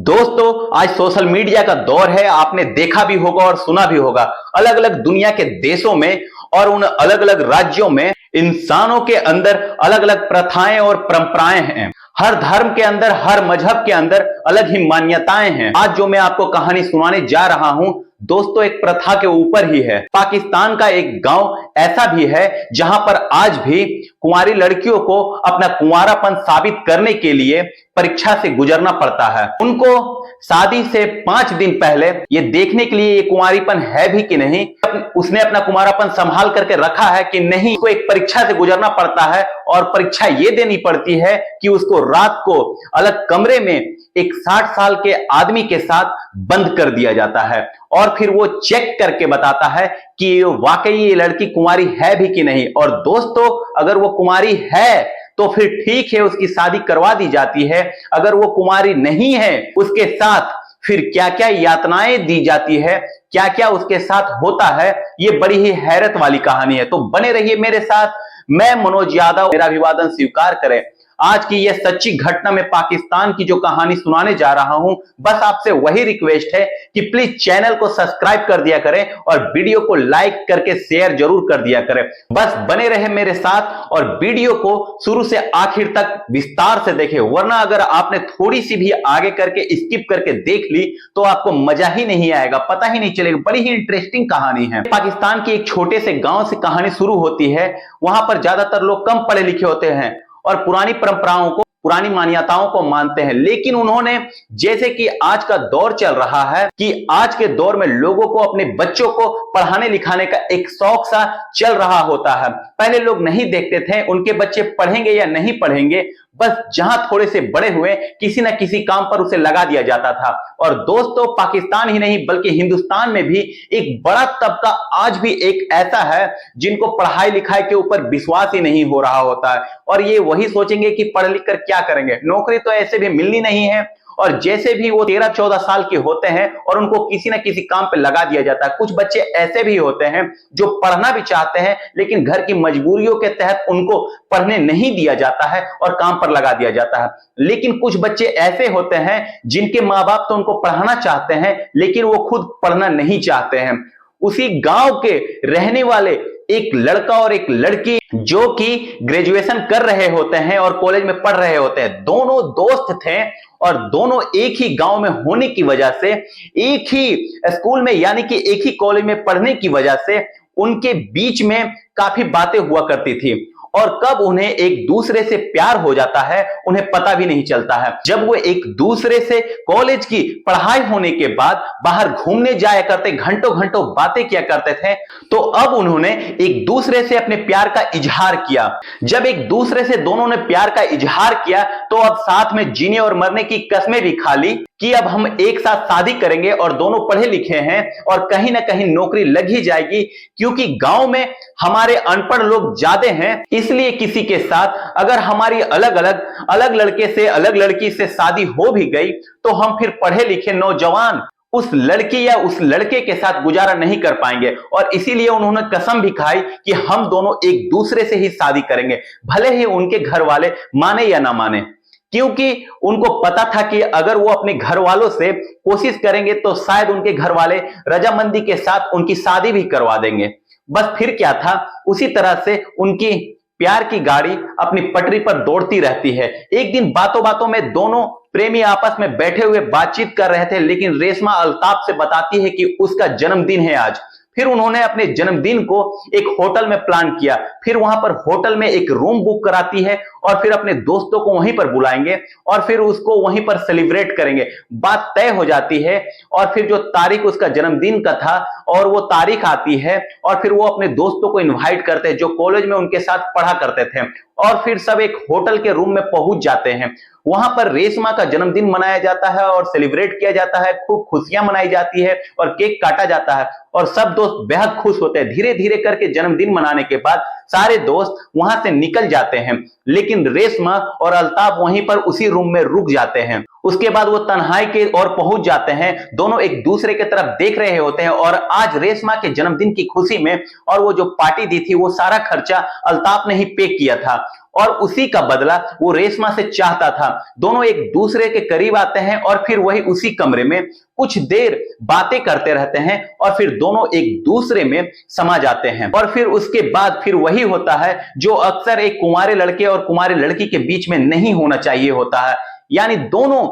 दोस्तों, आज social media का दौर है। आपने देखा भी होगा और सुना भी होगा, अलग अलग दुनिया के देशों में और उन अलग अलग राज्यों में इंसानों के अंदर अलग अलग प्रथाएं और परंपराएं हैं। हर धर्म के अंदर, हर मजहब के अंदर अलग ही मान्यताएं हैं। आज जो मैं आपको कहानी सुनाने जा रहा हूं दोस्तों, एक प्रथा के ऊपर ही है। पाकिस्तान का एक गांव ऐसा भी है जहां पर आज भी कुंवारी लड़कियों को अपना कुंवारापन साबित करने के लिए परीक्षा से गुजरना पड़ता है। उनको शादी से 5 दिन पहले ये देखने के लिए ये कुंवारीपन है भी कि नहीं, उसने अपना कुंवारापन संभाल करके रखा है कि नहीं, उसको एक परीक्षा से गुजरना पड़ता है। और परीक्षा ये देनी पड़ती है कि उसको रात को अलग कमरे में एक 60 साल के आदमी के साथ बंद कर दिया जाता है और फिर वो चेक करके बताता है कि वाकई ये लड़की कुंवारी है भी कि नहीं। और दोस्तों, अगर वो कुंवारी है तो फिर ठीक है, उसकी शादी करवा दी जाती है। अगर वो कुंवारी नहीं है, उसके साथ फिर क्या क्या यातनाएं दी जाती है, क्या क्या उसके साथ होता है, ये बड़ी ही हैरत वाली कहानी है। तो बने रहिए मेरे साथ। मैं मनोज यादव, मेरा अभिवादन स्वीकार करें। आज की यह सच्ची घटना में पाकिस्तान की जो कहानी सुनाने जा रहा हूं, बस आपसे वही रिक्वेस्ट है कि प्लीज चैनल को सब्सक्राइब कर दिया करें और वीडियो को लाइक करके शेयर जरूर कर दिया करें। बस बने रहे मेरे साथ और वीडियो को शुरू से आखिर तक विस्तार से देखें, वरना अगर आपने थोड़ी सी भी आगे करके स्किप करके देख ली तो आपको मजा ही नहीं आएगा, पता ही नहीं चलेगा। बड़ी ही इंटरेस्टिंग कहानी है। पाकिस्तान की एक छोटे से गांव से कहानी शुरू होती है। वहां पर ज्यादातर लोग कम पढ़े लिखे होते हैं और पुरानी परंपराओं को, पुरानी मान्यताओं को मानते हैं। लेकिन उन्होंने, जैसे कि आज का दौर चल रहा है कि आज के दौर में लोगों को अपने बच्चों को पढ़ाने लिखाने का एक शौक सा चल रहा होता है। पहले लोग नहीं देखते थे उनके बच्चे पढ़ेंगे या नहीं पढ़ेंगे, बस जहां थोड़े से बड़े हुए किसी ना किसी काम पर उसे लगा दिया जाता था। और दोस्तों, पाकिस्तान ही नहीं बल्कि हिंदुस्तान में भी एक बड़ा तबका आज भी एक ऐसा है जिनको पढ़ाई लिखाई के ऊपर विश्वास ही नहीं हो रहा होता है। और ये वही सोचेंगे कि पढ़ लिख कर क्या करेंगे, नौकरी तो ऐसे भी मिलनी नहीं है। और जैसे भी वो 13-14 साल के होते हैं और उनको किसी ना किसी काम पे लगा दिया जाता है। कुछ बच्चे ऐसे भी होते हैं जो पढ़ना भी चाहते हैं लेकिन घर की मजबूरियों के तहत उनको पढ़ने नहीं दिया जाता है और काम पर लगा दिया जाता है। लेकिन कुछ बच्चे ऐसे होते हैं जिनके माँ बाप तो उनको पढ़ाना चाहते हैं लेकिन वो खुद पढ़ना नहीं चाहते हैं। उसी गांव के रहने वाले एक लड़का और एक लड़की जो कि ग्रेजुएशन कर रहे होते हैं और कॉलेज में पढ़ रहे होते हैं, दोनों दोस्त थे और दोनों एक ही गांव में होने की वजह से, एक ही स्कूल में यानी कि एक ही कॉलेज में पढ़ने की वजह से उनके बीच में काफी बातें हुआ करती थी। और कब उन्हें एक दूसरे से प्यार हो जाता है उन्हें पता भी नहीं चलता है। जब वो एक दूसरे से कॉलेज की पढ़ाई होने के बाद बाहर घूमने जाया करते, घंटों घंटों बातें किया करते थे, तो अब उन्होंने एक दूसरे से अपने प्यार का इजहार किया। जब एक दूसरे से दोनों ने प्यार का इजहार किया तो अब साथ में जीने और मरने की कस्में भी खा ली कि अब हम एक साथ शादी करेंगे और दोनों पढ़े लिखे हैं और कहीं ना कहीं नौकरी लग ही जाएगी, क्योंकि गांव में हमारे अनपढ़ लोग ज्यादा हैं। इसलिए किसी के साथ अगर हमारी अलग लड़के से, अलग लड़की से शादी हो भी गई तो हम फिर पढ़े लिखे नौजवान उस लड़की या उस लड़के के साथ गुजारा नहीं कर पाएंगे। और इसीलिए उन्होंने कसम भी खाई कि हम दोनों एक दूसरे से ही शादी करेंगे, भले ही उनके घर वाले माने या ना माने। क्योंकि उनको पता था कि अगर वो अपने घर वालों से कोशिश करेंगे तो शायद उनके घर वाले रजामंदी के साथ उनकी शादी भी करवा देंगे। बस फिर क्या था, उसी तरह से उनकी प्यार की गाड़ी अपनी पटरी पर दौड़ती रहती है। एक दिन बातों बातों में दोनों प्रेमी आपस में बैठे हुए बातचीत कर रहे थे, लेकिन रेशमा अल्ताफ से बताती है कि उसका जन्मदिन है आज। फिर उन्होंने अपने जन्मदिन को एक होटल में प्लान किया। फिर वहां पर होटल में एक रूम बुक कराती है और फिर अपने दोस्तों को वहीं पर बुलाएंगे और फिर उसको वहीं पर सेलिब्रेट करेंगे। बात तय हो जाती है और फिर जो तारीख उसका जन्मदिन का था और वो तारीख आती है और फिर वो अपने दोस्तों को इनवाइट करते हैं जो कॉलेज में उनके साथ पढ़ा करते थे। और फिर सब एक होटल के रूम में पहुंच जाते हैं। वहां पर रेशमा का जन्मदिन मनाया जाता है और सेलिब्रेट किया जाता है, खूब खुशियां मनाई जाती है और केक काटा जाता है और सब दोस्त बेहद खुश होते हैं। धीरे धीरे करके जन्मदिन मनाने के बाद सारे दोस्त वहां से निकल जाते हैं, लेकिन रेशमा और अल्ताफ वहीं पर उसी रूम में रुक जाते हैं। उसके बाद वो तन्हाई के ओर पहुंच जाते हैं। दोनों एक दूसरे की तरफ देख रहे होते हैं और आज रेशमा के जन्मदिन की खुशी में और वो जो पार्टी दी थी वो सारा खर्चा अल्ताफ ने ही पे किया था और उसी का बदला वो रेशमा से चाहता था। दोनों एक दूसरे के करीब आते हैं और फिर वही उसी कमरे में कुछ देर बातें करते रहते हैं और फिर दोनों एक दूसरे में समा जाते हैं। और फिर उसके बाद फिर वही होता है जो अक्सर एक कुंवारे लड़के और कुंवारी लड़की के बीच में नहीं होना चाहिए होता है, यानी दोनों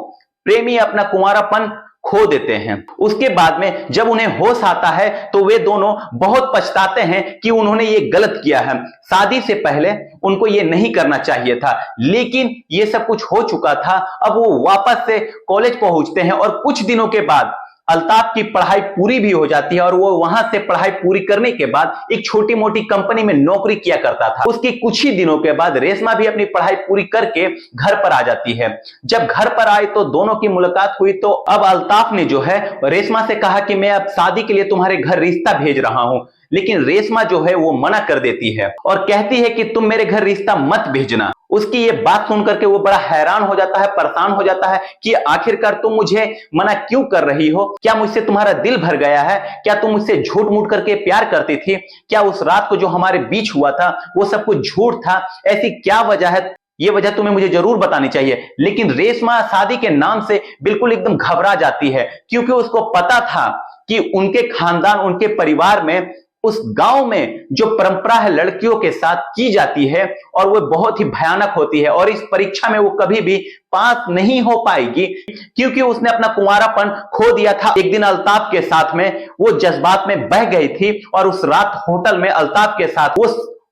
प्रेमी अपना कुंवारापन खो देते हैं। उसके बाद में जब उन्हें होश आता है तो वे दोनों बहुत पछताते हैं कि उन्होंने ये गलत किया है। शादी से पहले उनको ये नहीं करना चाहिए था, लेकिन ये सब कुछ हो चुका था। अब वो वापस से कॉलेज पहुंचते हैं और कुछ दिनों के बाद अल्ताफ की पढ़ाई पूरी भी हो जाती है और वो वहां से पढ़ाई पूरी करने के बाद एक छोटी मोटी कंपनी में नौकरी किया करता था। उसके कुछ ही दिनों के बाद रेशमा भी अपनी पढ़ाई पूरी करके घर पर आ जाती है। जब घर पर आई तो दोनों की मुलाकात हुई तो अब अल्ताफ ने जो है रेशमा से कहा कि मैं अब शादी के लिए तुम्हारे घर रिश्ता भेज रहा हूं, लेकिन रेशमा जो है वो मना कर देती है और कहती है कि तुम मेरे घर रिश्ता मत भेजना। उसकी ये बात सुनकर के वो बड़ा हैरान हो जाता है, परेशान हो जाता है कि आखिरकार तुम मुझे मना क्यों कर रही हो? क्या मुझसे तुम्हारा दिल भर गया है? क्या तुम मुझसे झूठ मूठ करके प्यार करती थी? क्या उस रात को जो हमारे बीच हुआ था वो सब कुछ झूठ था? ऐसी क्या वजह है? ये वजह तुम्हें मुझे जरूर बतानी चाहिए। लेकिन रेशमा शादी के नाम से बिल्कुल एकदम घबरा जाती है, क्योंकि उसको पता था कि उनके खानदान, उनके परिवार में, उस गांव में जो परंपरा है लड़कियों के साथ की जाती है और वो बहुत ही भयानक होती है और इस परीक्षा में वो कभी भी पास नहीं हो पाएगी, क्योंकि उसने अपना कुंवारापन खो दिया था। एक दिन अल्ताफ के साथ में वो जज्बात में बह गई थी और उस रात होटल में अल्ताफ के साथ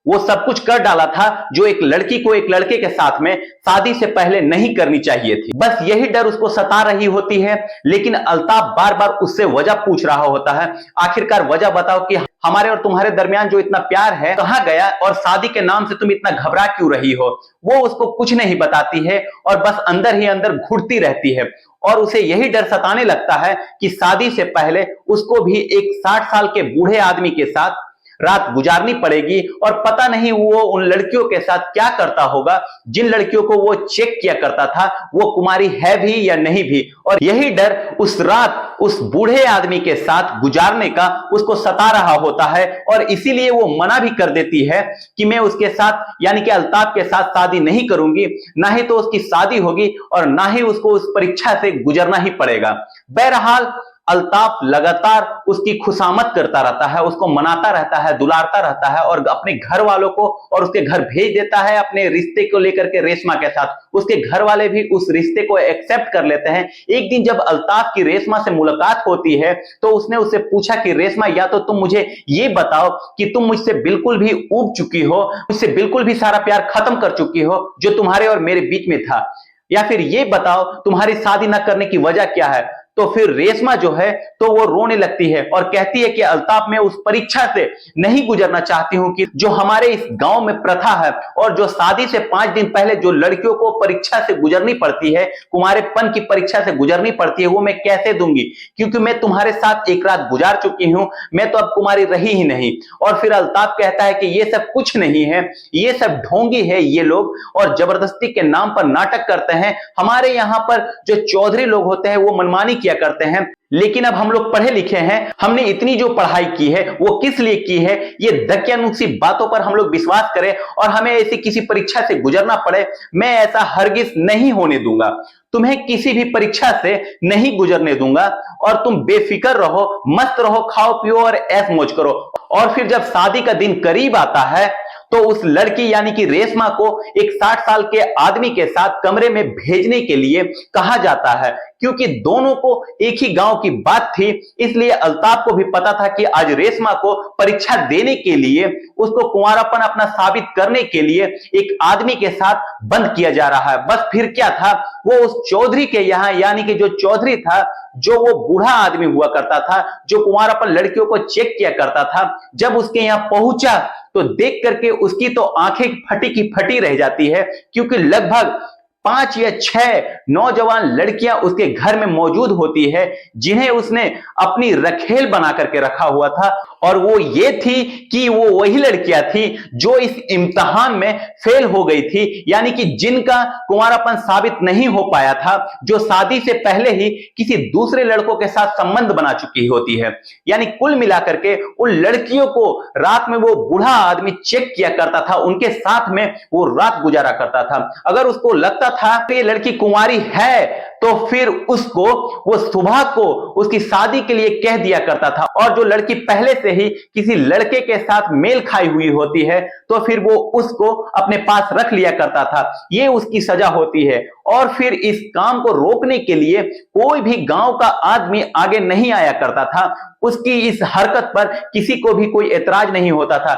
वो सब कुछ कर डाला था जो एक लड़की को एक लड़के के साथ में शादी से पहले नहीं करनी चाहिए थी। बस यही डर उसको सता रही होती है, लेकिन अल्ताफ बार बार उससे वजह पूछ रहा होता है। आखिरकार वजह बताओ कि हमारे और तुम्हारे दरमियान जो इतना प्यार है कहां गया और शादी के नाम से तुम इतना घबरा क्यों रही हो? वो उसको कुछ नहीं बताती है और बस अंदर ही अंदर घुटती रहती है और उसे यही डर सताने लगता है कि शादी से पहले उसको भी एक 60 साल के बूढ़े आदमी के साथ रात गुजारनी पड़ेगी और पता नहीं वो उन लड़कियों के साथ क्या करता होगा जिन लड़कियों को वो चेक किया करता था वो कुमारी है भी या नहीं भी। और यही डर उस रात उस बूढ़े आदमी के साथ गुजारने का उसको सता रहा होता है और इसीलिए वो मना भी कर देती है कि मैं उसके साथ यानी कि अल्ताफ के साथ शादी नहीं करूंगी, ना ही तो उसकी शादी होगी और ना ही उसको उस परीक्षा से गुजरना ही पड़ेगा। बहरहाल अल्ताफ लगातार उसकी खुशामद करता रहता है, उसको मनाता रहता है, दुलारता रहता है और अपने घर वालों को और उसके घर भेज देता है अपने रिश्ते को लेकर के रेशमा के साथ। उसके घर वाले भी उस रिश्ते को एक्सेप्ट कर लेते हैं। एक दिन जब अल्ताफ की रेशमा से मुलाकात होती है तो उसने उससे पूछा कि रेशमा, या तो तुम मुझे ये बताओ कि तुम मुझसे बिल्कुल भी ऊब चुकी हो, मुझसे बिल्कुल भी सारा प्यार खत्म कर चुकी हो जो तुम्हारे और मेरे बीच में था, या फिर ये बताओ तुम्हारी शादी न करने की वजह क्या है। तो फिर रेशमा जो है तो वो रोने लगती है और कहती है कि अल्ताफ, मैं उस परीक्षा से नहीं गुजरना चाहती हूं कि जो हमारे इस गांव में प्रथा है और जो शादी से 5 दिन पहले जो लड़कियों को परीक्षा से गुजरनी पड़ती है, कुंवारेपन की परीक्षा से गुजरनी पड़ती है, वो मैं कैसे दूंगी, क्योंकि मैं तुम्हारे साथ एक रात गुजार चुकी हूं, मैं तो अब कुमारी रही ही नहीं। और फिर अल्ताफ कहता है कि ये सब कुछ नहीं है, ये सब ढोंगी है ये लोग और जबरदस्ती के नाम पर नाटक करते हैं। हमारे यहाँ पर जो चौधरी लोग होते हैं वो मनमानी किया करते हैं, लेकिन अब हम लोग पढ़े लिखे हैं, हमने इतनी जो पढ़ाई की है वो किस लिए की है? ये दकियानुसी बातों पर हम लोग विश्वास करें और हमें ऐसी किसी परीक्षा से गुजरना पड़े, मैं ऐसा हरगिज नहीं होने दूंगा। तुम्हें किसी भी परीक्षा से नहीं गुजरने दूंगा और तुम बेफिक्र रहो, मस्त रहो, खाओ पियो और ऐश मौज करो। और फिर जब शादी का दिन करीब आता है तो उस लड़की यानी कि रेशमा को एक 60 साल के आदमी के साथ कमरे में भेजने के लिए कहा जाता है, क्योंकि दोनों को एक ही गांव की बात थी। इसलिए अल्ताफ को भी पता था कि आज रेशमा को परीक्षा देने के लिए, उसको कुंवारापन अपना साबित करने के लिए एक आदमी के साथ बंद किया जा रहा है। बस फिर क्या था, वो उस चौधरी के यहाँ यानी कि जो चौधरी था, जो वो बूढ़ा आदमी हुआ करता था, जो कुंवारापन लड़कियों को चेक किया करता था, जब उसके यहाँ पहुंचा तो देख करके उसकी तो आंखें फटी की फटी रह जाती है, क्योंकि लगभग 5 या 6 नौजवान लड़कियां उसके घर में मौजूद होती है, जिन्हें उसने अपनी रखेल बना करके रखा हुआ था। और वो ये थी कि वो वही लड़कियां थी जो इस इम्तिहान में फेल हो गई थी, यानी कि जिनका कुंवारापन साबित नहीं हो पाया था, जो शादी से पहले ही किसी दूसरे लड़कों के साथ संबंध बना चुकी होती है। यानी कुल मिलाकर के उन लड़कियों को रात में वो बूढ़ा आदमी चेक किया करता था, उनके साथ में वो रात गुजारा करता था। अगर उसको लगता था कि ये लड़की कुंवारी है तो फिर उसको वो सुबह को उसकी शादी के लिए कह दिया करता था, और जो लड़की पहले से ही किसी लड़के के साथ मेल खाई हुई होती है तो फिर वो उसको अपने पास रख लिया करता था। ये उसकी सजा होती है। और फिर इस काम को रोकने के लिए कोई भी गांव का आदमी आगे नहीं आया करता था। उसकी इस हरकत पर किसी को भी कोई एतराज नहीं होता था।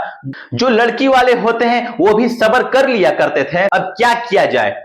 जो लड़की वाले होते हैं वो भी सब्र कर लिया करते थे। अब क्या किया जाए,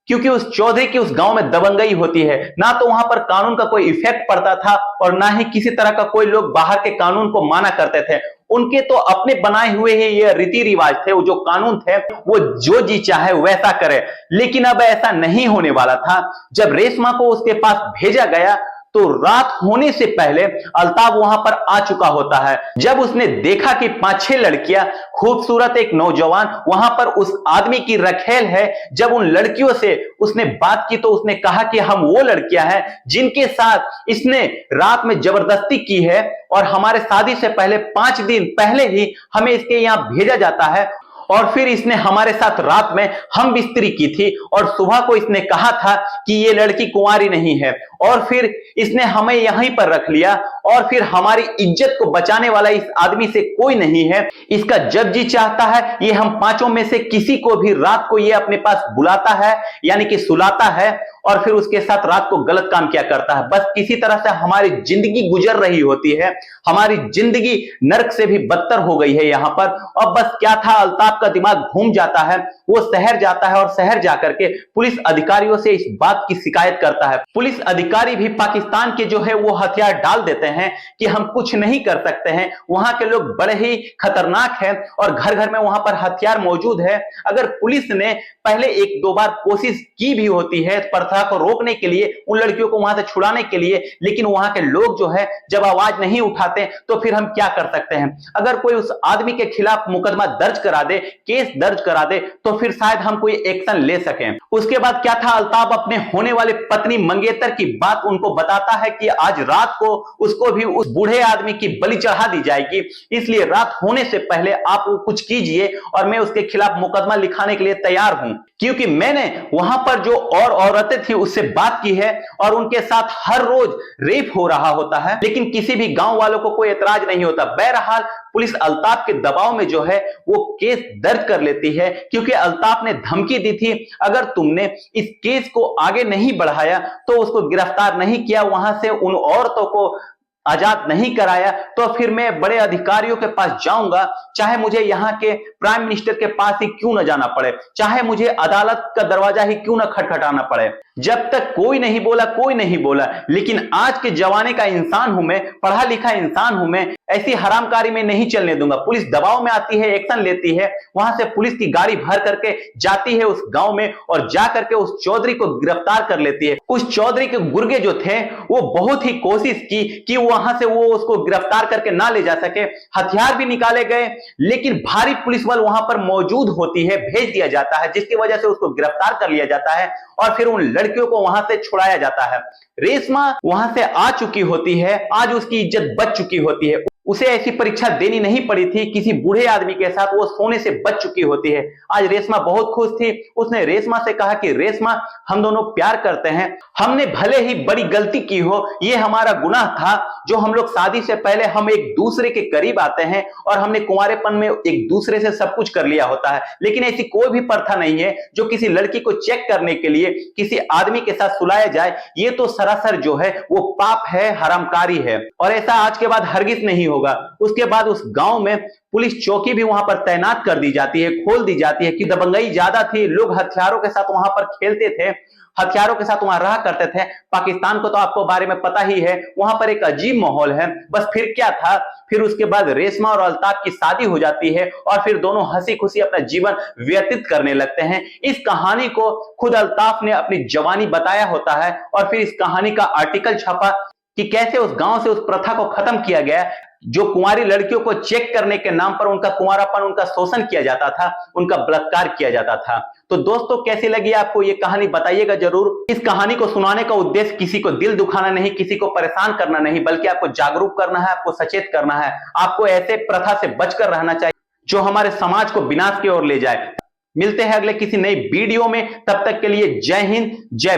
क्योंकि उस चौधरी की उस गांव में दबंगई होती है, ना तो वहां पर कानून का कोई इफेक्ट पड़ता था और ना ही किसी तरह का कोई लोग बाहर के कानून को माना करते थे। उनके तो अपने बनाए हुए ही ये रीति रिवाज थे, वो जो कानून थे वो जो जी चाहे वैसा करे। लेकिन अब ऐसा नहीं होने वाला था। जब रेशमा को उसके पास भेजा गया तो रात होने से पहले अल्ताफ वहां पर आ चुका होता है। जब उसने देखा कि 5-6 लड़कियां, खूबसूरत एक नौजवान वहां पर उस आदमी की रखेल है, जब उन लड़कियों से उसने बात की तो उसने कहा कि हम वो लड़कियां हैं जिनके साथ इसने रात में जबरदस्ती की है और हमारे शादी से पहले 5 दिन पहले ही हमें इसके यहां भेजा जाता है, और फिर इसने हमारे साथ रात में हम बिस्तरी की थी और सुबह को इसने कहा था कि ये लड़की कुंवारी नहीं है, और फिर इसने हमें यहीं पर रख लिया, और फिर हमारी इज्जत को बचाने वाला इस आदमी से कोई नहीं है। इसका जब जी चाहता है ये हम 5 में से किसी को भी रात को ये अपने पास बुलाता है, यानी कि सुलाता है, और फिर उसके साथ रात को गलत काम किया करता है। बस किसी तरह से हमारी जिंदगी गुजर रही होती है। हमारी जिंदगी नर्क से भी बदतर हो गई है यहां पर। अब बस क्या था, अल्ताफ का दिमाग घूम जाता है। वो शहर जाता है और शहर जाकर के पुलिस अधिकारियों से इस बात की शिकायत करता है। पुलिस अधिकारी भी पाकिस्तान के जो है वो हथियार डाल देते हैं कि हम कुछ नहीं कर सकते हैं, वहां के लोग बड़े ही खतरनाक हैं और घर घर में वहां पर हथियार मौजूद है। अगर पुलिस ने पहले 1-2 बार कोशिश की भी होती है प्रथा को रोकने के लिए, उन लड़कियों को वहां से छुड़ाने के लिए, लेकिन वहां के लोग जो है जब आवाज नहीं उठाते तो फिर हम क्या कर सकते हैं। अगर कोई उस आदमी के खिलाफ मुकदमा दर्ज करा दे, केस दर्ज करा दे, तो फिर शायद हम कोई एक्शन ले सकें। उसके बाद क्या था, अल्ताफ अपने होने वाले पत्नी मंगेतर की बात उनको बताता है कि आज रात को उसको भी उस बूढ़े आदमी की बलि चढ़ा दी जाएगी, इसलिए रात होने से पहले आप कुछ कीजिए और मैं उसके खिलाफ मुकदमा लिखाने के लिए तैयार हूं, क्योंकि मैंने वहां पर जो और औरतें थी उससे बात की है और उनके साथ हर रोज रेप हो रहा होता है, लेकिन किसी भी गांव वालों को कोई एतराज नहीं होता। बहरहाल पुलिस अल्ताफ के दबाव में जो है वो केस दर्ज कर लेती है, क्योंकि अल्ताफ ने धमकी दी थी अगर तुमने इस केस को आगे नहीं बढ़ाया तो उसको गिरफ्तार नहीं किया, वहां से उन औरतों को आजाद नहीं कराया, तो फिर मैं बड़े अधिकारियों के पास जाऊंगा, चाहे मुझे यहाँ के प्राइम मिनिस्टर के पास ही क्यों ना जाना पड़े, चाहे मुझे अदालत का दरवाजा ही क्यों ना खटखटाना पड़े। जब तक कोई नहीं बोला कोई नहीं बोला, लेकिन आज के जमाने का इंसान हूं मैं, पढ़ा लिखा इंसान हूं मैं, ऐसी हरामकारी में नहीं चलने दूंगा। पुलिस दबाव में आती है, एक्शन लेती है, वहां से पुलिस की गाड़ी भर करके जाती है उस गांव में और जा करके उस चौधरी को गिरफ्तार कर लेती है। उस चौधरी के गुर्गे जो थे वो बहुत ही कोशिश की कि वहां से वो उसको गिरफ्तार करके ना ले जा सके। हथियार भी निकाले गए, लेकिन भारी पुलिस बल वहां पर मौजूद होती है, भेज दिया जाता है, जिसकी वजह से उसको गिरफ्तार कर लिया जाता है और फिर उन लड़कियों को वहां से छुड़ाया जाता है। रेशमा वहां से आ चुकी होती है, आज उसकी इज्जत बच चुकी होती है। उसे ऐसी परीक्षा देनी नहीं पड़ी थी किसी बूढ़े आदमी के साथ, वो सोने से बच चुकी होती है। आज रेशमा बहुत खुश थी। उसने रेशमा से कहा कि रेशमा, हम दोनों प्यार करते हैं, हमने भले ही बड़ी गलती की हो, ये हमारा गुनाह था जो हम लोग शादी से पहले हम एक दूसरे के करीब आते हैं और हमने कुंवारेपन में एक दूसरे से सब कुछ कर लिया होता है, लेकिन ऐसी कोई भी प्रथा नहीं है जो किसी लड़की को चेक करने के लिए किसी आदमी के साथ सुलाया जाए। ये तो सरासर जो है वो पाप है, हरामकारी है, और ऐसा आज के बाद हरगिज नहीं होगा। उसके बाद उस गांव में पुलिस चौकी भी वहां पर तैनात कर दी जाती है, खोल दी जाती है कि दबंगई ज्यादा थी, लोग हथियारों के साथ वहां पर खेलते थे। हथियारों के साथ वहां रहा करते थे। पाकिस्तान को तो आपको बारे में पता ही है, वहां पर एक अजीब माहौल है। बस फिर क्या था, फिर उसके बाद रेशमा और अल्ताफ की शादी हो जाती है और फिर दोनों हंसी खुशी अपना जीवन व्यतीत करने लगते हैं। इस कहानी को खुद अल्ताफ ने अपनी जवानी बताया होता है और फिर इस कहानी का आर्टिकल छपा कि कैसे उस गांव से उस प्रथा को खत्म किया गया जो कुंवारी लड़कियों को चेक करने के नाम पर उनका कुंवारापन, उनका शोषण किया जाता था, उनका बलात्कार किया जाता था। तो दोस्तों, कैसी लगी आपको ये कहानी, बताइएगा जरूर। इस कहानी को सुनाने का उद्देश्य किसी को दिल दुखाना नहीं, किसी को परेशान करना नहीं, बल्कि आपको जागरूक करना है, आपको सचेत करना है। आपको ऐसे प्रथा से बचकर रहना चाहिए जो हमारे समाज को विनाश की ओर ले जाए। मिलते हैं अगले किसी नई वीडियो में, तब तक के लिए जय हिंद, जय भारत।